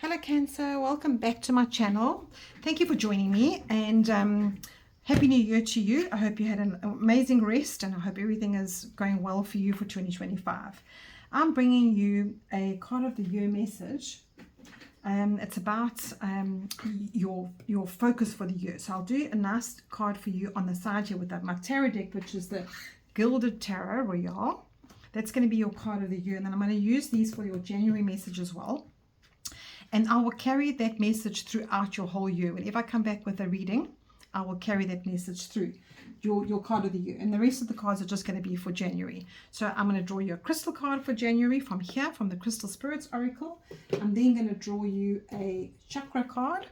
Hello Cancer, welcome back to my channel. Thank you for joining me, and Happy New Year to you. I hope you had an amazing rest, and I hope everything is going well for you for 2025. I'm bringing you a card of the year message. It's about your focus for the year. So I'll do a nice card for you on the side here with my tarot deck, which is the Gilded Tarot Royale. That's going to be your card of the year, and then I'm going to use these for your January message as well. And I will carry that message throughout your whole year. Whenever I come back with a reading, I will carry that message through your card of the year. And the rest of the cards are just going to be for January. So I'm going to draw you a crystal card for January from here, from the Crystal Spirits Oracle. I'm then going to draw you a chakra card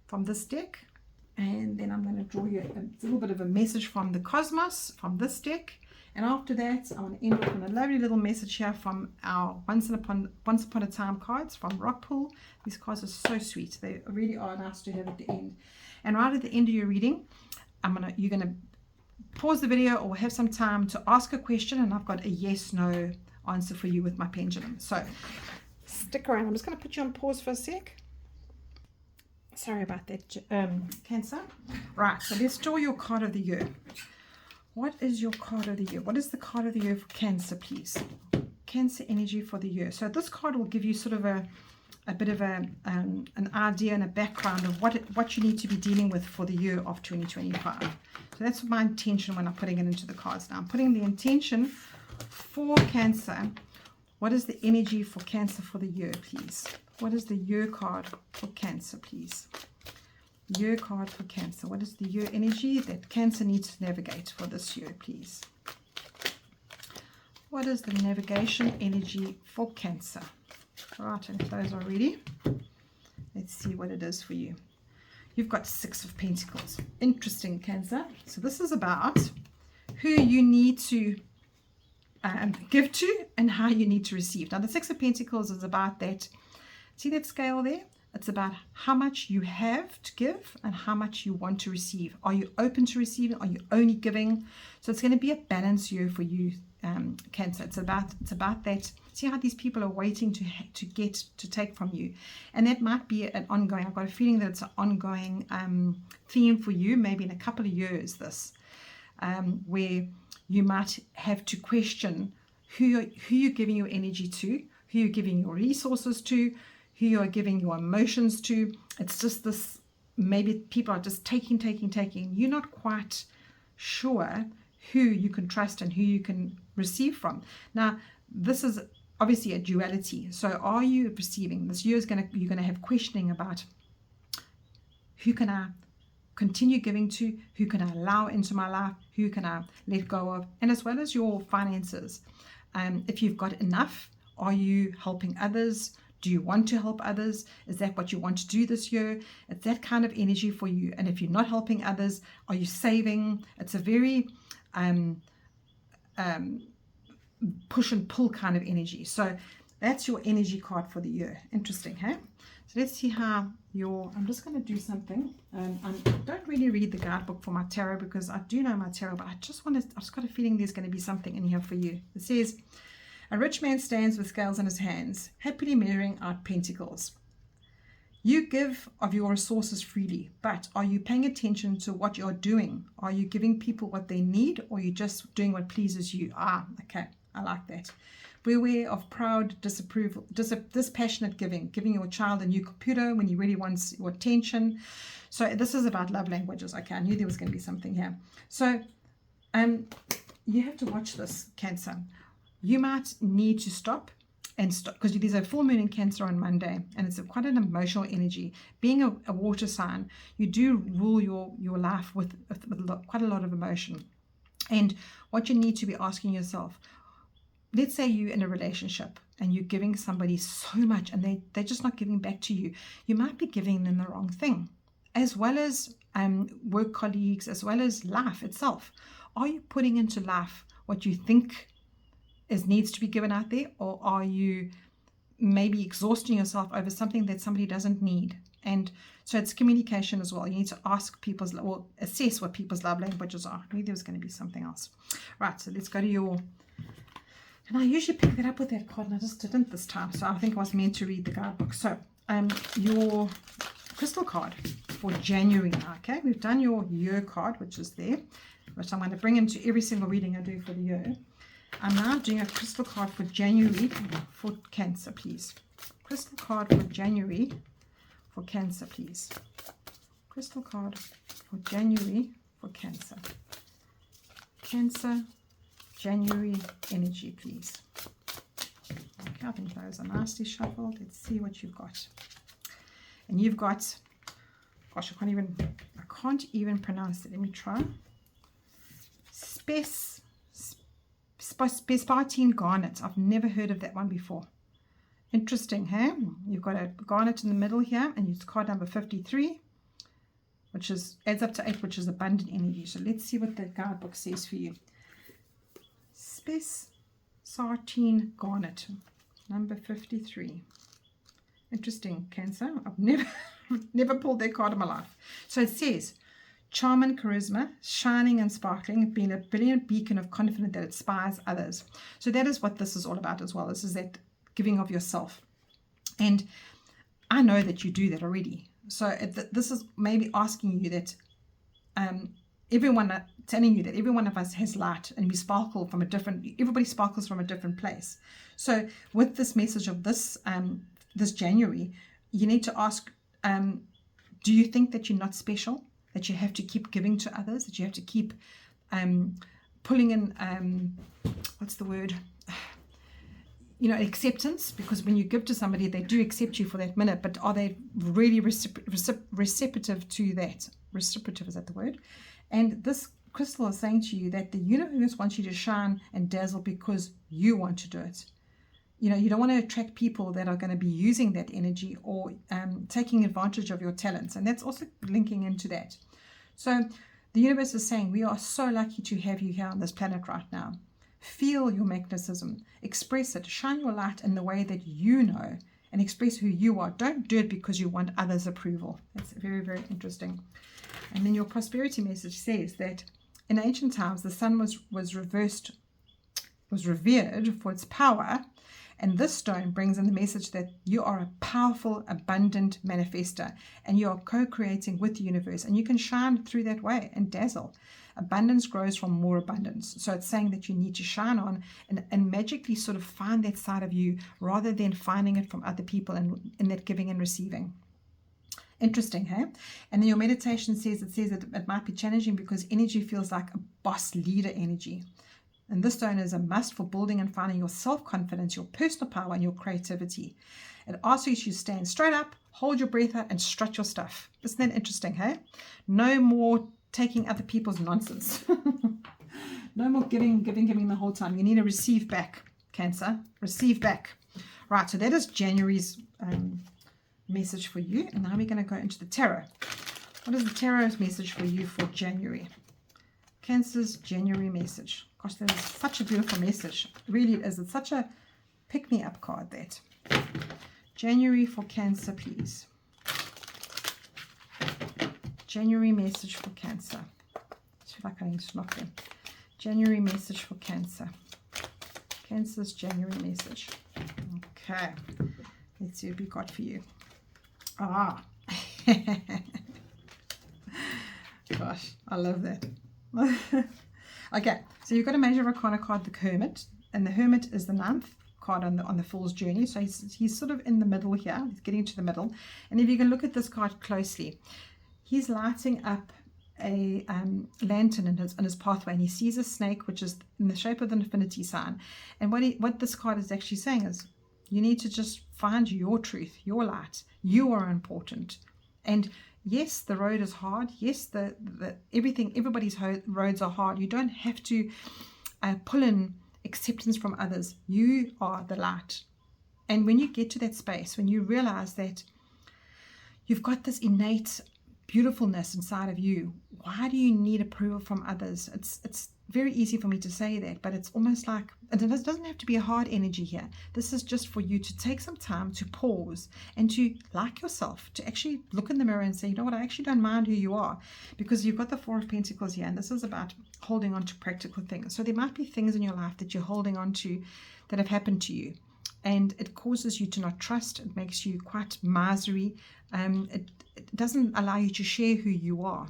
from this deck. And then I'm going to draw you a little bit of a message from the cosmos from this deck. And after that, I want to end up with a lovely little message here from our Once Upon a Time cards from Rockpool. These cards are so sweet. They really are nice to have at the end. And right at the end of your reading, you're gonna pause the video or have some time to ask a question, and I've got a yes/no answer for you with my pendulum. So stick around. I'm just gonna put you on pause for a sec. Sorry about that, Cancer. Right, so let's draw your card of the year. What is your card of the year? What is the card of the year for Cancer, please? Cancer energy for the year. So this card will give you sort of a bit of an idea and a background of what you need to be dealing with for the year of 2025. So that's my intention when I'm putting it into the cards. Now I'm putting the intention for Cancer. What is the energy for Cancer for the year, please? What is the year card for Cancer, please? Year card for Cancer. What is the year energy that Cancer needs to navigate for this year, please? What is the navigation energy for Cancer? Right, and if those are ready, let's see what it is for you. You've got Six of Pentacles. Interesting, Cancer. So this is about who you need to give to and how you need to receive. Now the Six of Pentacles is about that. See that scale there? It's about how much you have to give and how much you want to receive. Are you open to receiving? Are you only giving? So it's going to be a balanced year for you, Cancer. It's about that. See how these people are waiting to take from you, and that might be an ongoing. I've got a feeling that it's an ongoing theme for you, maybe in a couple of years. This where you might have to question who you're giving your energy to, who you're giving your resources to, who you are giving your emotions to. It's just this, maybe people are just taking. You're not quite sure who you can trust and who you can receive from. Now, this is obviously a duality. So are you receiving? This year you're gonna have questioning about who can I continue giving to, who can I allow into my life, who can I let go of, and as well as your finances. If you've got enough, are you helping others? Do you want to help others? Is that what you want to do this year? It's that kind of energy for you. And if you're not helping others, are you saving? It's a very push and pull kind of energy. So that's your energy card for the year. Interesting, hey? So let's see how I'm just going to do something. I don't really read the guidebook for my tarot because I do know my tarot, but I've just got a feeling there's going to be something in here for you. It says, a rich man stands with scales in his hands, happily measuring out pentacles. You give of your resources freely, but are you paying attention to what you're doing? Are you giving people what they need, or are you just doing what pleases you? Okay, I like that. Beware of proud disapproval, dispassionate giving your child a new computer when he really wants your attention. So this is about love languages. Okay, I knew there was going to be something here. So you have to watch this, Cancer. You might need to stop because there's a full moon in Cancer on Monday, and it's quite an emotional energy. Being a water sign, you do rule your life with quite a lot of emotion. And what you need to be asking yourself, let's say you're in a relationship and you're giving somebody so much and they're just not giving back to you. You might be giving them the wrong thing, as well as work colleagues, as well as life itself. Are you putting into life what you think needs to be given out there, or are you maybe exhausting yourself over something that somebody doesn't need? And so it's communication as well. You need to ask assess what people's love languages are. Maybe there was going to be something else. Right, so let's go to your And I usually pick that up with that card, and I just didn't this time. So I think I was meant to read the guidebook. So your crystal card for January now. Okay, we've done your year card, which is there, which I'm going to bring into every single reading I do for the year. I'm now doing a crystal card for January for Cancer, please. Crystal card for January for Cancer, please. Crystal card for January for Cancer. Cancer, January energy, please. Okay, I think those are nicely shuffled. Let's see what you've got. And you've got, gosh, I can't even pronounce it. Let me try. Spespartine garnet. I've never heard of that one before. Interesting, hey? You've got a garnet in the middle here, and it's card number 53, which adds up to 8, which is abundant energy. So let's see what the guidebook says for you. Spespartine garnet, number 53. Interesting, Cancer. I've never pulled that card in my life. So it says, charm and charisma, shining and sparkling, being a brilliant beacon of confidence that inspires others. So that is what this is all about as well. This is that giving of yourself. And I know that you do that already. So this is maybe asking you that telling you that every one of us has light, and we sparkle from everybody sparkles from a different place. So with this message of this January, you need to ask, do you think that you're not special? That you have to keep giving to others? That you have to keep pulling in, what's the word? Acceptance, because when you give to somebody, they do accept you for that minute, but are they really receptive to that? Reciprocative, is that the word? And this crystal is saying to you that the universe wants you to shine and dazzle because you want to do it. You don't want to attract people that are going to be using that energy or taking advantage of your talents. And that's also linking into that. So the universe is saying, we are so lucky to have you here on this planet right now. Feel your magnetism, express it, shine your light in the way that you know, and express who you are. Don't do it because you want others' approval. That's very, very interesting. And then your prosperity message says that in ancient times, the sun was revered for its power, and this stone brings in the message that you are a powerful, abundant manifester, and you are co-creating with the universe, and you can shine through that way and dazzle. Abundance grows from more abundance. So it's saying that you need to shine on and magically sort of find that side of you rather than finding it from other people and in that giving and receiving. Interesting, hey? And then your meditation says that it might be challenging because energy feels like a boss leader energy. And this stone is a must for building and finding your self-confidence, your personal power, and your creativity. It asks you to stand straight up, hold your breath out, and strut your stuff. Isn't that interesting, hey? No more taking other people's nonsense. No more giving the whole time. You need to receive back, Cancer. Receive back. Right, so that is January's message for you. And now we're going to go into the tarot. What is the tarot's message for you for January? Cancer's January message. Gosh, that is such a beautiful message. It really is. It's such a pick-me-up card, that. January for Cancer, please. January message for Cancer. I feel like I need to knock them. January message for Cancer. Cancer's January message. Okay. Let's see what we got for you. Ah. Gosh, I love that. Okay, so you've got a major arcana card, the Hermit, and the Hermit is the 9th card on the Fool's Journey. So he's sort of in the middle here. He's getting to the middle. And if you can look at this card closely, he's lighting up a lantern in his pathway, and he sees a snake which is in the shape of an infinity sign. And what this card is actually saying is, you need to just find your truth, your light. You are important. And yes, the road is hard. Yes, everybody's roads are hard. You don't have to pull in acceptance from others. You are the light. And when you get to that space, when you realize that you've got this innate beautifulness inside of you, why do you need approval from others? It's very easy for me to say that, but it's almost like, and it doesn't have to be a hard energy here. This is just for you to take some time to pause and to like yourself, to actually look in the mirror and say, you know what, I actually don't mind who you are, because you've got the Four of Pentacles here, and this is about holding on to practical things. So there might be things in your life that you're holding on to that have happened to you, and it causes you to not trust. It makes you quite miserly. It doesn't allow you to share who you are.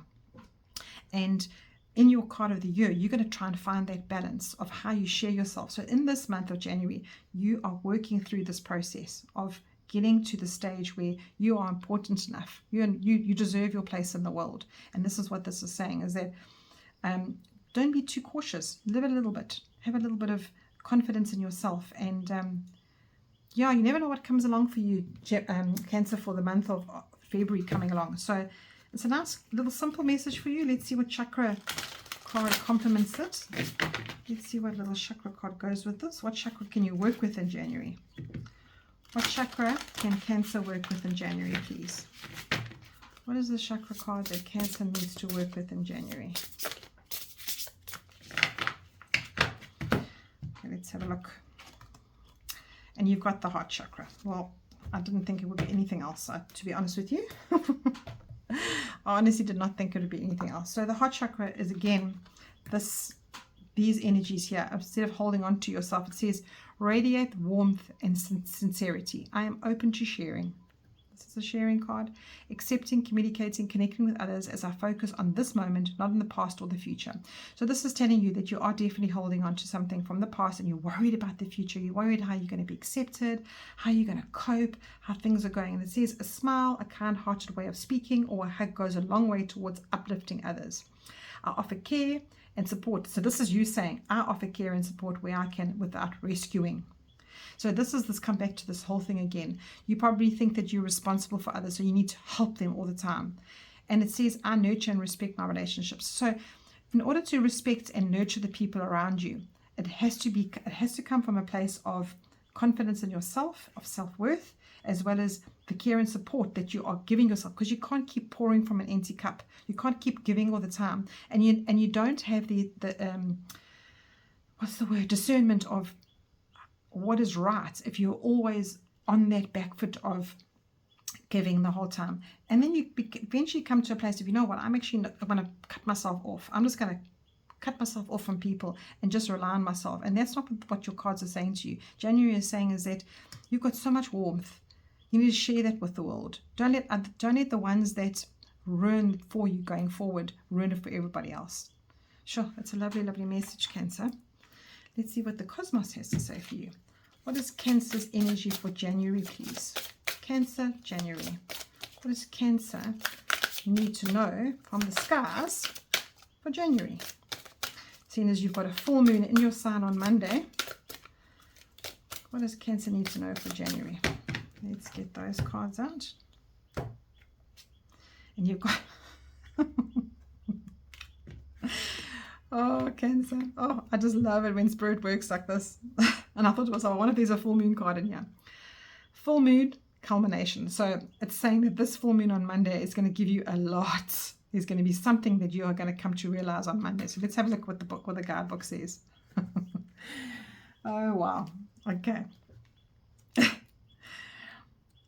And in your card of the year, you're going to try and find that balance of how you share yourself. So in this month of January, you are working through this process of getting to the stage where you are important enough. You deserve your place in the world. And this is what this is saying, is that don't be too cautious. Live a little bit. Have a little bit of confidence in yourself. And yeah, you never know what comes along for you, Cancer, for the month of February coming along. So it's a nice little simple message for you. Let's see what chakra card complements it. Let's see what little chakra card goes with this. What chakra can you work with in January? What chakra can Cancer work with in January, please? What is the chakra card that Cancer needs to work with in January? Okay, let's have a look. And you've got the heart chakra. Well, I didn't think it would be anything else, to be honest with you. I honestly did not think it would be anything else. So the heart chakra is, again, these energies here. Instead of holding on to yourself, it says, radiate warmth and sincerity. I am open to sharing. This is a sharing card. Accepting, communicating, connecting with others as I focus on this moment, not in the past or the future. So this is telling you that you are definitely holding on to something from the past and you're worried about the future. You're worried how you're going to be accepted, how you're going to cope, how things are going. And it says a smile, a kind-hearted way of speaking, or a hug goes a long way towards uplifting others. I offer care and support. So this is you saying, I offer care and support where I can without rescuing. So this come back to this whole thing again. You probably think that you're responsible for others, so you need to help them all the time. And it says, I nurture and respect my relationships. So in order to respect and nurture the people around you, it has to come from a place of confidence in yourself, of self-worth, as well as the care and support that you are giving yourself, because you can't keep pouring from an empty cup. You can't keep giving all the time. And you don't have the discernment of what is right if you're always on that back foot of giving the whole time. And then you eventually come to a place of, you know what, I'm going to cut myself off. I'm just going to cut myself off from people and just rely on myself. And that's not what your cards are saying to you. January is saying is that you've got so much warmth. You need to share that with the world. Don't let the ones that ruin for you going forward ruin it for everybody else. Sure, that's a lovely, lovely message, Cancer. Let's see what the cosmos has to say for you. What is Cancer's energy for January, please? Cancer, January. What does Cancer need to know from the skies for January? Seeing as you've got a full moon in your sign on Monday, what does Cancer need to know for January? Let's get those cards out. And you've got... Oh, Cancer. Oh, I just love it when Spirit works like this. And I thought to myself, I wonder if there's a full moon card in here. Full moon, culmination. So it's saying that this full moon on Monday is going to give you a lot. There's going to be something that you are going to come to realize on Monday. So let's have a look what the guidebook says. Oh, wow. Okay.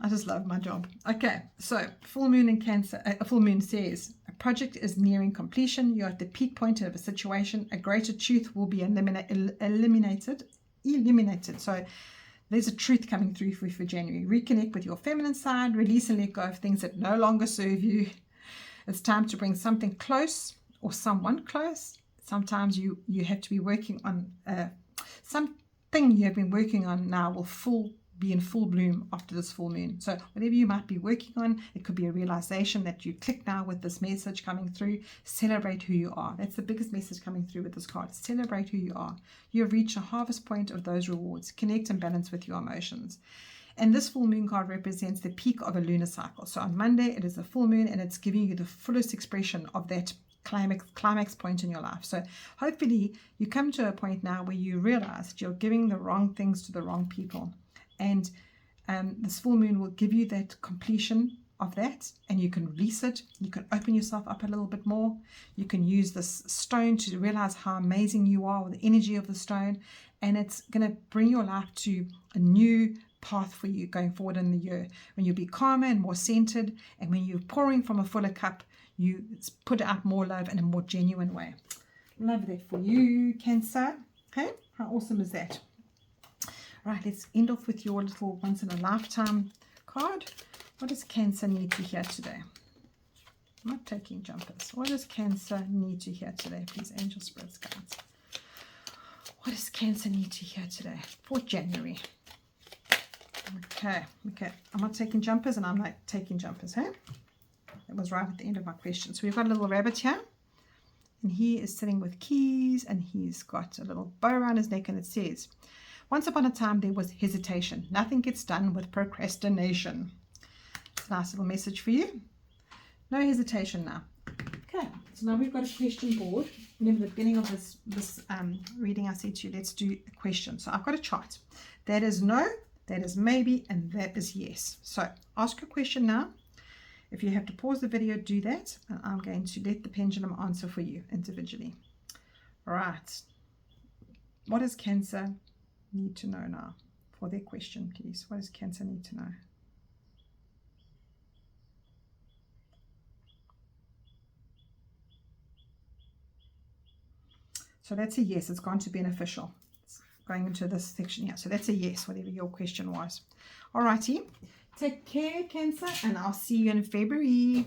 I just love my job. Okay, so full moon in Cancer. A full moon says a project is nearing completion. You're at the peak point of a situation. A greater truth will be eliminated. So there's a truth coming through for January. Reconnect with your feminine side. Release and let go of things that no longer serve you. It's time to bring something close or someone close. Sometimes you have to be working on something you have been working on now will be in full bloom after this full moon. So whatever you might be working on, it could be a realization that you click now with this message coming through. Celebrate who you are. That's the biggest message coming through with this card. Celebrate who you are. You have reached a harvest point of those rewards. Connect and balance with your emotions. And this full moon card represents the peak of a lunar cycle. So on Monday, it is a full moon and it's giving you the fullest expression of that climax point in your life. So hopefully you come to a point now where you realize that you're giving the wrong things to the wrong people. And this full moon will give you that completion of that, and you can release it. You can open yourself up a little bit more. You can use this stone to realize how amazing you are with the energy of the stone, and it's going to bring your life to a new path for you going forward in the year, when you'll be calmer and more centered, and when you're pouring from a fuller cup, you put out more love in a more genuine way. Love that for you, Cancer. Okay, how awesome is that? Right, let's end off with your little once in a lifetime card. What does Cancer need to hear today? I'm not taking jumpers. What does Cancer need to hear today, please? Angel, spirits, guides. What does Cancer need to hear today for January? Okay. I'm not taking jumpers, and I'm not taking jumpers, hey? That was right at the end of my question. So we've got a little rabbit here, and he is sitting with keys, and he's got a little bow around his neck, and it says, once upon a time there was hesitation. Nothing gets done with procrastination. It's a nice little message for you. No hesitation now. Okay, so now we've got a question board. Remember the beginning of this reading I said to you, let's do a question. So I've got a chart. That is no, that is maybe, and that is yes. So ask your question now. If you have to pause the video, do that. And I'm going to let the pendulum answer for you individually. All right. What does Cancer need to know now for their question, please? What does Cancer need to know? So that's a yes. It's gone to beneficial. It's going into this section here. So that's a yes, whatever your question was. All righty. Take care, Cancer, and I'll see you in February.